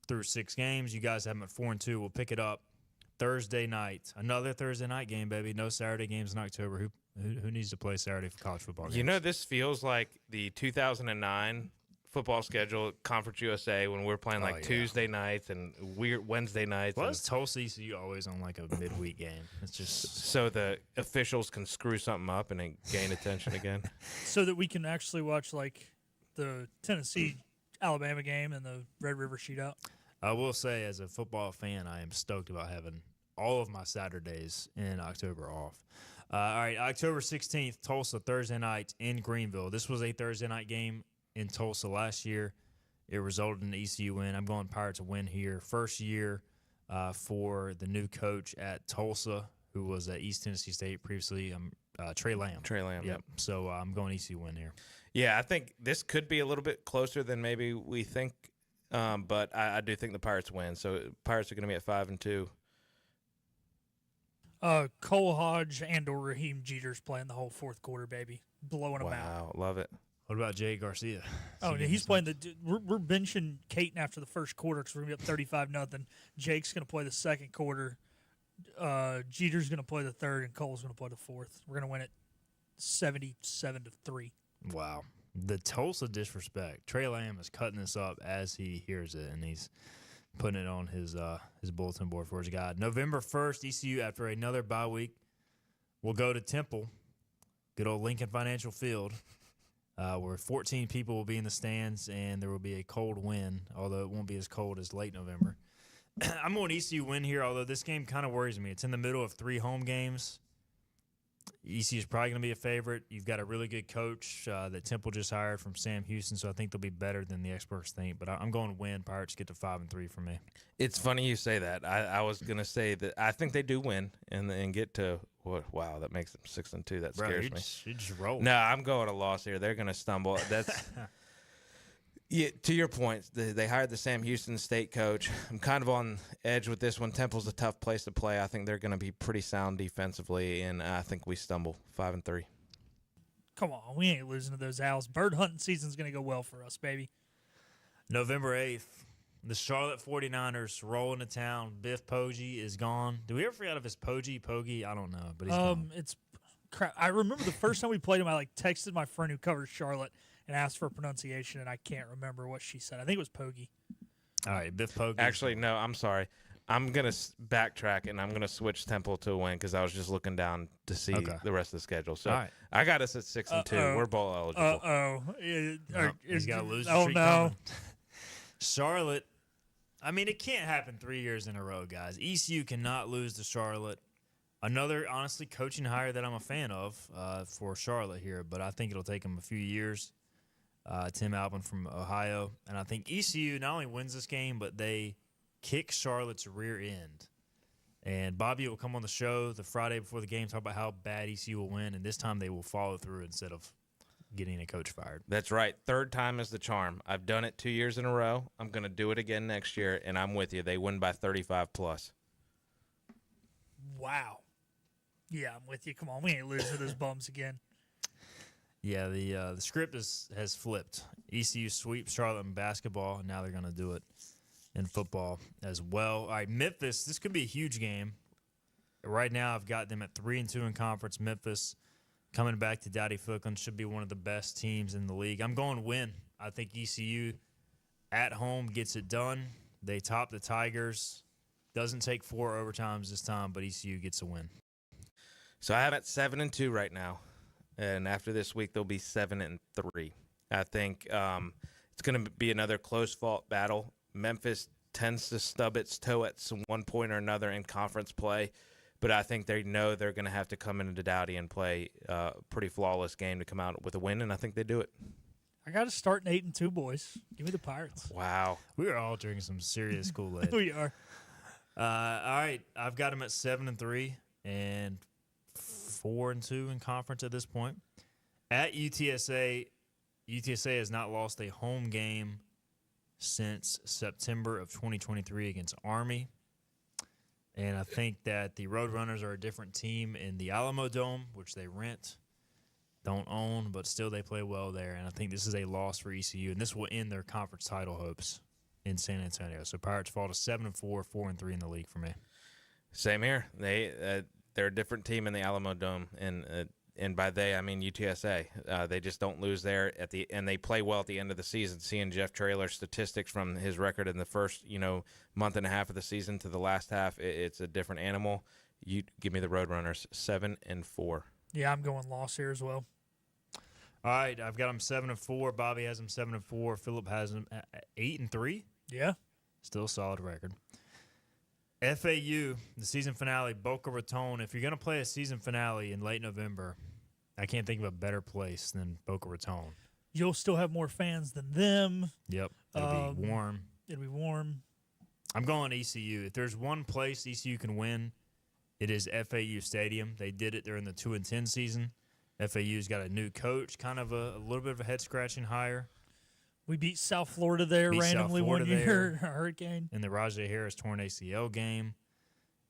through 6 games. You guys have them at 4-2. We'll pick it up Thursday night. Another Thursday night game, baby. No Saturday games in October. Who needs to play Saturday for college football games? You know, this feels like the 2009 football schedule at Conference USA when we're playing Tuesday nights and weird Wednesday nights. Well, it's Tulsa ECU always on like a midweek game. It's just so the officials can screw something up and then gain attention again. So that we can actually watch like the Tennessee-Alabama game and the Red River Shootout. I will say, as a football fan, I am stoked about having all of my Saturdays in October off. All right, October 16th, Tulsa, Thursday night in Greenville. This was a Thursday night game in Tulsa last year. It resulted in an ECU win. I'm going Pirates to win here. First year for the new coach at Tulsa, who was at East Tennessee State previously, Trey Lamb. Yep. So I'm going ECU win here. Yeah, I think this could be a little bit closer than maybe we think, but I do think the Pirates win. So Pirates are going to be at 5-2. Cole Hodge and/or Raheem Jeter's playing the whole fourth quarter, baby, blowing them out. Wow, love it. What about Jay Garcia? He's playing we're benching Caton after the first quarter because we're gonna be up 35-0. Jake's gonna play the second quarter. Jeter's gonna play the third, and Cole's gonna play the fourth. We're gonna win it 77-3. Wow, the Tulsa disrespect. Trey Lamb is cutting this up as he hears it, and he's putting it on his bulletin board for his guide. November 1st, ECU, after another bye week, will go to Temple, good old Lincoln Financial Field, where 14 people will be in the stands, and there will be a cold wind, although it won't be as cold as late November. I'm going ECU win here, although this game kind of worries me. It's in the middle of 3 home games. ECU is probably going to be a favorite. You've got a really good coach that Temple just hired from Sam Houston, so I think they'll be better than the experts think. But I'm going to win. Pirates get to 5-3 for me. It's funny you say that. I was going to say that I think they do win and get to wow, that makes them 6-2. That scares me. You just roll. No, I'm going a loss here. They're going to stumble. That's yeah. To your point, they hired the Sam Houston State coach. I'm kind of on edge with this one. Temple's a tough place to play. I think they're going to be pretty sound defensively, and I think we stumble 5-3. Come on, we ain't losing to those Owls. Bird hunting season's going to go well for us, baby. November 8th, the Charlotte 49ers roll into town. Biff Poggi is gone. Do we ever forget if it's Poggi? I don't know, but he's gone. It's crap. I remember the first time we played him, I texted my friend who covers Charlotte and asked for pronunciation, and I can't remember what she said. I think it was Poggi. All right, Biff Poggi. Actually, no, I'm sorry. I'm going to backtrack, and I'm going to switch Temple to a win because I was just looking down to see the rest of the schedule. So right. I got us at 6-2. We're bowl eligible. He's got to lose. Oh, no. Coming. Charlotte, I mean, it can't happen 3 years in a row, guys. ECU cannot lose to Charlotte. Another, honestly, coaching hire that I'm a fan of for Charlotte here, but I think it'll take them a few years. Tim Albin from Ohio. And I think ECU not only wins this game, but they kick Charlotte's rear end. And Bobby will come on the show the Friday before the game, talk about how bad ECU will win, and this time they will follow through instead of getting a coach fired. That's right. Third time is the charm. I've done it 2 years in a row. I'm going to do it again next year, and I'm with you. They win by 35+. Wow. Yeah, I'm with you. Come on, we ain't losing to those bums again. Yeah, the script has flipped. ECU sweeps Charlotte in basketball, and now they're going to do it in football as well. All right, Memphis, this could be a huge game. Right now, I've got them at 3-2 in conference. Memphis coming back to Dowdy Ficklen should be one of the best teams in the league. I'm going win. I think ECU at home gets it done. They top the Tigers. Doesn't take 4 overtimes this time, but ECU gets a win. So I have at 7-2 right now, and after this week they'll be 7-3. I think it's going to be another close-fought battle. Memphis tends to stub its toe at one point or another in conference play, but I think they know they're going to have to come into Dowdy and play a pretty flawless game to come out with a win, and I think they do it. I got to start in 8-2, boys. Give me the Pirates. Wow. We are all drinking some serious Kool-Aid. We are. All right, I've got them at 7-3 and 4-2 in conference at this point. At UTSA, UTSA has not lost a home game since September of 2023 against Army. And I think that the Roadrunners are a different team in the Alamo Dome, which they rent, don't own, but still they play well there. And I think this is a loss for ECU, and this will end their conference title hopes in San Antonio. So Pirates fall to 7-4, 4-3 in the league for me. Same here. They're a different team in the Alamo Dome, and by they I mean UTSA. They just don't lose there and they play well at the end of the season. Seeing Jeff Traylor's statistics from his record in the first month and a half of the season to the last half, it's a different animal. You give me the Roadrunners 7-4. Yeah, I'm going loss here as well. All right, I've got them 7-4. Bobby has them 7-4. Philip has them 8-3. Yeah, still a solid record. FAU, the season finale, Boca Raton. If you're going to play a season finale in late November, I can't think of a better place than Boca Raton. You'll still have more fans than them. Yep, it'll be warm. It'll be warm. I'm going ECU. If there's one place ECU can win, it is FAU Stadium. They did it during the 2-10 season. FAU's got a new coach, kind of a little bit of a head-scratching hire. We beat South Florida there randomly one year, a hurricane. In the Rajay Harris torn ACL game.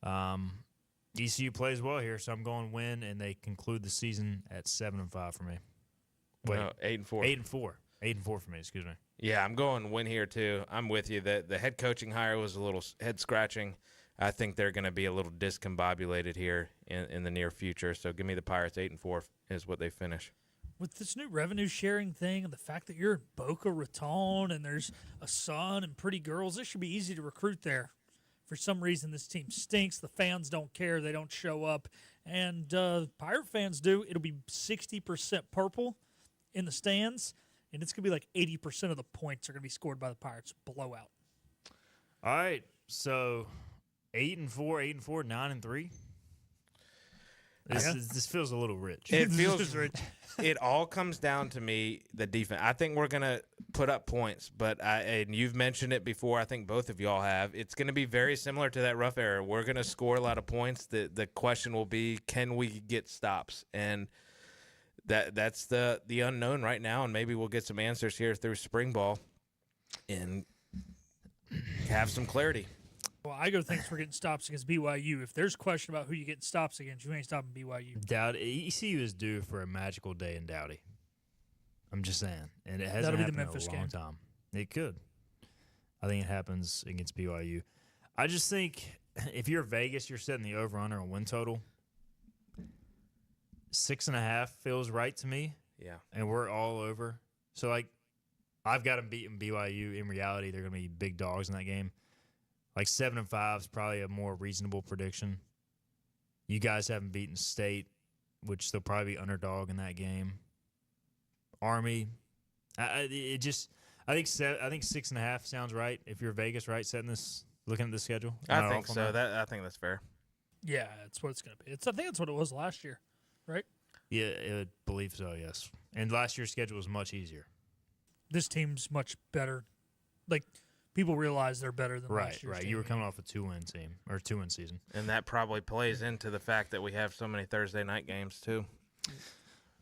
ECU plays well here, so I'm going win, and they conclude the season at 7-5 for me. Wait, no, 8-4. 8-4. 8-4 for me, excuse me. Yeah, I'm going win here too. I'm with you. The head coaching hire was a little head-scratching. I think they're going to be a little discombobulated here in the near future. So give me the Pirates. 8-4 is what they finish. With this new revenue sharing thing and the fact that you're in Boca Raton and there's a sun and pretty girls, it should be easy to recruit there. For some reason, this team stinks. The fans don't care. They don't show up. And Pirate fans do. It'll be 60% purple in the stands, and it's going to be like 80% of the points are going to be scored by the Pirates. Blowout. All right, so 8-4, 8-4, 9-3. This feels a little rich. It feels rich. It all comes down to me, the defense. I think we're going to put up points, and you've mentioned it before. I think both of y'all have. It's going to be very similar to that rough era. We're going to score a lot of points. The question will be, can we get stops? And that's the unknown right now, and maybe we'll get some answers here through spring ball and have some clarity. Well, I go thanks for getting stops against BYU. If there's a question about who you getting stops against, you ain't stopping BYU. Dowdy, ECU is due for a magical day in Dowdy. I'm just saying. And it hasn't That'll be happened the Memphis in a long game. time. It could. I think it happens against BYU. I just think if you're Vegas, you're setting the over-under on win total. 6.5 feels right to me. Yeah. And we're all over. So, I've got them beating BYU. In reality, they're going to be big dogs in that game. 7-5 is probably a more reasonable prediction. You guys haven't beaten State, which they'll probably be underdog in that game. Army, I think 6.5 sounds right. If you're Vegas, right, looking at the schedule. I think so. I think that's fair. Yeah, that's what it's going to be. I think that's what it was last year, right? Yeah, I believe so. Yes, and last year's schedule was much easier. This team's much better. People realize they're better than last year's Right, team. you were coming off a 2-win team or 2-win season, and that probably plays into the fact that we have so many Thursday night games too.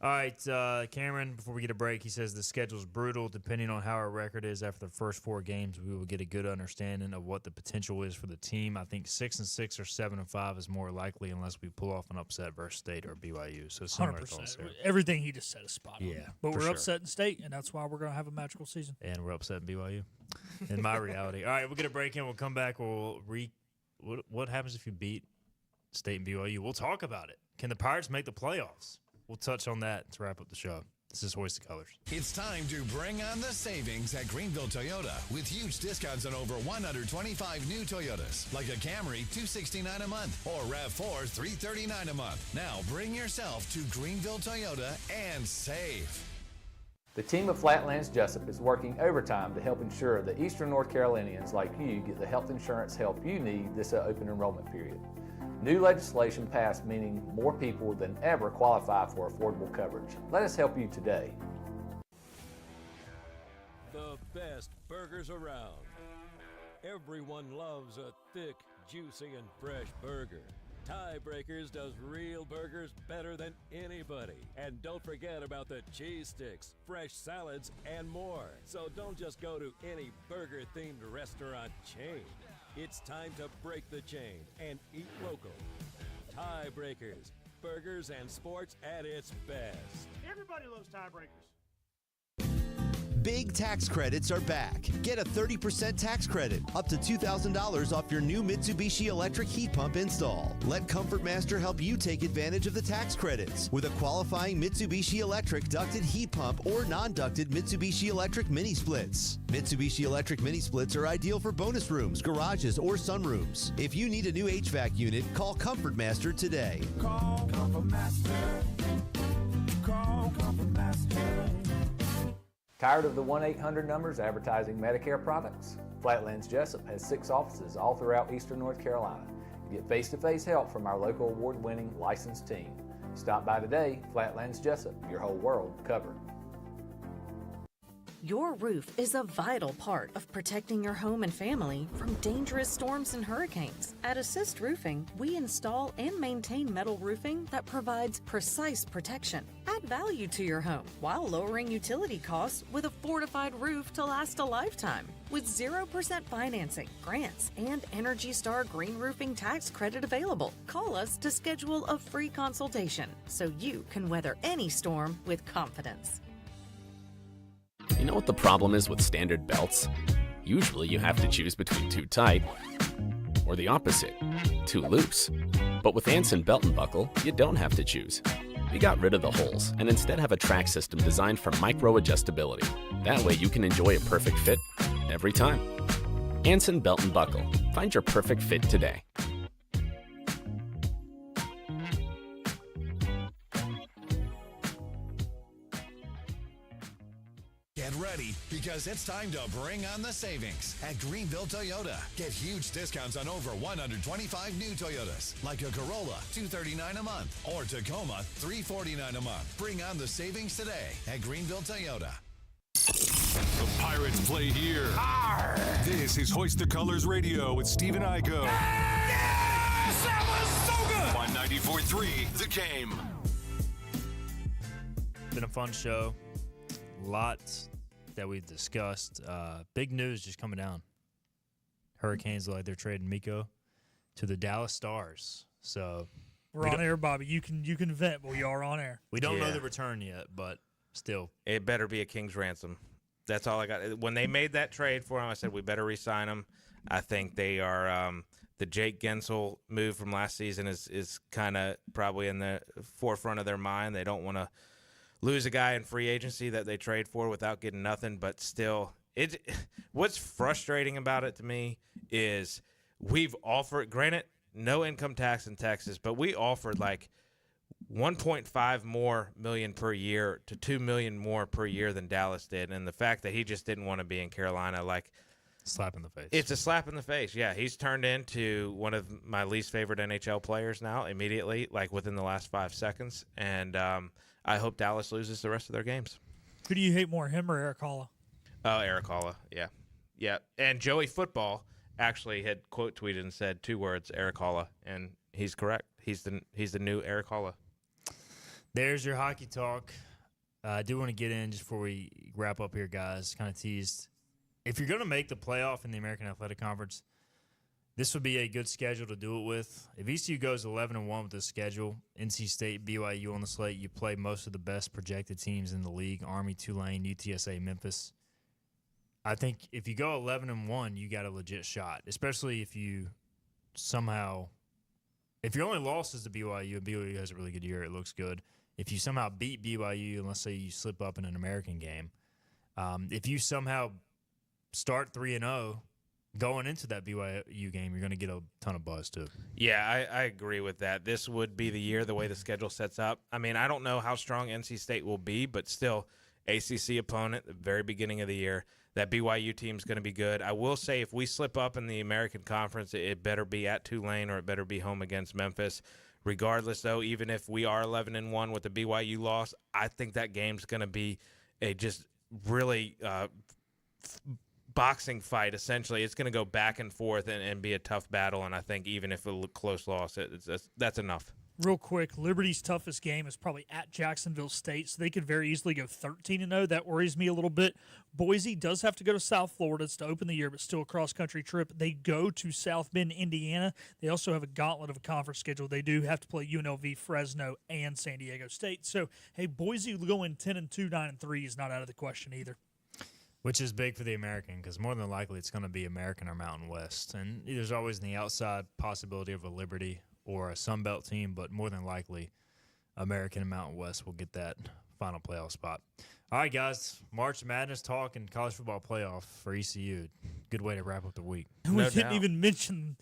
All right, Cameron, before we get a break, he says the schedule's brutal. Depending on how our record is after the first 4 games, we will get a good understanding of what the potential is for the team. I think 6-6 or 7-5 is more likely unless we pull off an upset versus State or BYU. So 100%. Everything he just said is spot on. Yeah, but we're sure. upset in State, and that's why we're going to have a magical season. And we're upset in BYU. In my reality. All right, we'll get a break in. We'll come back. We'll what happens if you beat State and BYU? We'll talk about it. Can the Pirates make the playoffs? We'll touch on that to wrap up the show. This is Hoist the Colors. It's time to bring on the savings at Greenville Toyota with huge discounts on over 125 new Toyotas, like a Camry, $269 a month, or RAV4, $339 a month. Now bring yourself to Greenville Toyota and save. The team of Flatlands Jessup is working overtime to help ensure that Eastern North Carolinians like you get the health insurance help you need this open enrollment period. New legislation passed, meaning more people than ever qualify for affordable coverage. Let us help you today. The best burgers around. Everyone loves a thick, juicy, and fresh burger. Tiebreakers does real burgers better than anybody. And don't forget about the cheese sticks, fresh salads, and more. So don't just go to any burger-themed restaurant chain. It's time to break the chain and eat local. Tiebreakers, burgers and sports at its best. Everybody loves tiebreakers. Big tax credits are back. Get a 30% tax credit, up to $2,000 off your new Mitsubishi electric heat pump install. Let Comfort Master help you take advantage of the tax credits with a qualifying Mitsubishi electric ducted heat pump or non-ducted Mitsubishi electric mini splits. Mitsubishi electric mini splits are ideal for bonus rooms, garages, or sunrooms. If you need a new HVAC unit, call Comfort Master today. Call Comfort Master. Call Comfort Master. Tired of the 1-800 numbers advertising Medicare products? Flatlands Jessup has 6 offices all throughout Eastern North Carolina. You get face-to-face help from our local award-winning licensed team. Stop by today. Flatlands Jessup, your whole world covered. Your roof is a vital part of protecting your home and family from dangerous storms and hurricanes. At Assist Roofing, we install and maintain metal roofing that provides precise protection. Add value to your home while lowering utility costs with a fortified roof to last a lifetime. With 0% financing, grants, and Energy Star Green Roofing tax credit available. Call us to schedule a free consultation so you can weather any storm with confidence. You know what the problem is with standard belts? Usually you have to choose between too tight or the opposite, too loose. But with Anson Belt and Buckle, you don't have to choose. We got rid of the holes and instead have a track system designed for micro adjustability. That way you can enjoy a perfect fit every time. Anson Belt and Buckle. Find your perfect fit today. Get ready, because it's time to bring on the savings at Greenville Toyota. Get huge discounts on over 125 new Toyotas, like a Corolla, $239 a month, or Tacoma, $349 a month. Bring on the savings today at Greenville Toyota. The Pirates play here. Arr! This is Hoist the Colors Radio with Stephen Igo. Yes! That was so good! On 94.3, The Game. Been a fun show. Lots that we've discussed. Big news just coming down. Hurricanes look like they're trading Miko to the Dallas Stars. So we're on air, Bobby. You can vent, but we are on air. We don't know the return yet, but still. It better be a king's ransom. That's all I got. When they made that trade for him, I said we better re-sign him. I think they are the Jake Gensel move from last season is kind of probably in the forefront of their mind. They don't want to lose a guy in free agency that they trade for without getting nothing, but still, what's frustrating about it to me is we've offered, granted, no income tax in Texas, but we offered like 1.5 more million per year to 2 million more per year than Dallas did, and the fact that he just didn't want to be in Carolina, like, slap in the face. It's a slap in the face. Yeah, he's turned into one of my least favorite NHL players now immediately, like within the last 5 seconds, and I hope Dallas loses the rest of their games. Who do you hate more, him or Eric Halla? Oh, Eric Halla, yeah. Yeah, and Joey Football actually had quote tweeted and said 2 words, Eric Halla, and he's correct. He's the new Eric Halla. There's your hockey talk. I do want to get in just before we wrap up here, guys, kind of teased. If you're going to make the playoff in the American Athletic Conference, this would be a good schedule to do it with. If ECU goes 11-1 with this schedule, NC State, BYU on the slate, you play most of the best projected teams in the league, Army, Tulane, UTSA, Memphis. I think if you go 11-1, you got a legit shot, especially if you somehow – if your only loss is to BYU and BYU has a really good year, it looks good. if you somehow beat BYU, and let's say you slip up in an American game, if you somehow start 3-0 going into that BYU game, you're going to get a ton of buzz too. Yeah, I agree with that. This would be the year, the way the schedule sets up. I mean, I don't know how strong NC State will be, but still, ACC opponent, the very beginning of the year. That BYU team is going to be good. I will say if we slip up in the American Conference, it better be at Tulane or it better be home against Memphis. Regardless, though, even if we are 11-1 with the BYU loss, I think that game's going to be a just really boxing fight, essentially. It's going to go back and forth and be a tough battle, and I think even if a close loss, that's enough. Real quick, Liberty's toughest game is probably at Jacksonville State, so they could very easily go 13-0. That worries me a little bit. Boise does have to go to South Florida to open the year, but still a cross-country trip. They go to South Bend, Indiana. They also have a gauntlet of a conference schedule. They do have to play UNLV, Fresno, and San Diego State. So, hey, Boise going 10-2, 9-3 is not out of the question either. Which is big for the American because more than likely it's going to be American or Mountain West. And there's always the outside possibility of a Liberty or a Sun Belt team, but more than likely American and Mountain West will get that final playoff spot. All right, guys, March Madness talk and college football playoff for ECU. Good way to wrap up the week. We didn't even mention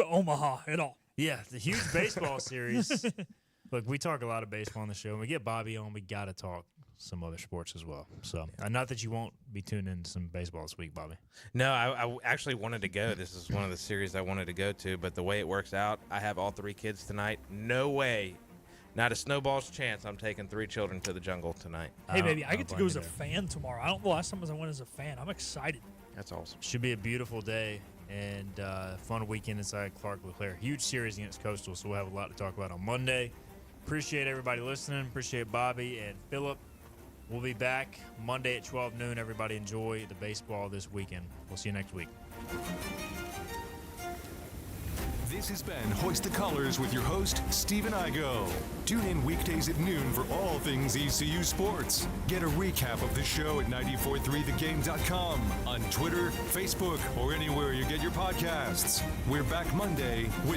Omaha at all. Yeah, the huge baseball series. Look, we talk a lot of baseball on the show. When we get Bobby on, we got to talk some other sports as well. So, not that you won't be tuning in to some baseball this week, Bobby. No, I actually wanted to go. This is one of the series I wanted to go to, but the way it works out, I have all 3 kids tonight. No way, not a snowball's chance I'm taking 3 children to the jungle tonight. Hey, baby, I get to go as a fan tomorrow. I don't know the last time I went as a fan. I'm excited. That's awesome. Should be a beautiful day and fun weekend inside Clark LeClaire. Huge series against Coastal, so we'll have a lot to talk about on Monday. Appreciate everybody listening. Appreciate Bobby and Philip. We'll be back Monday at 12 noon. Everybody enjoy the baseball this weekend. We'll see you next week. This has been Hoist the Colors with your host, Stephen Igo. Tune in weekdays at noon for all things ECU sports. Get a recap of the show at 943thegame.com, on Twitter, Facebook, or anywhere you get your podcasts. We're back Monday with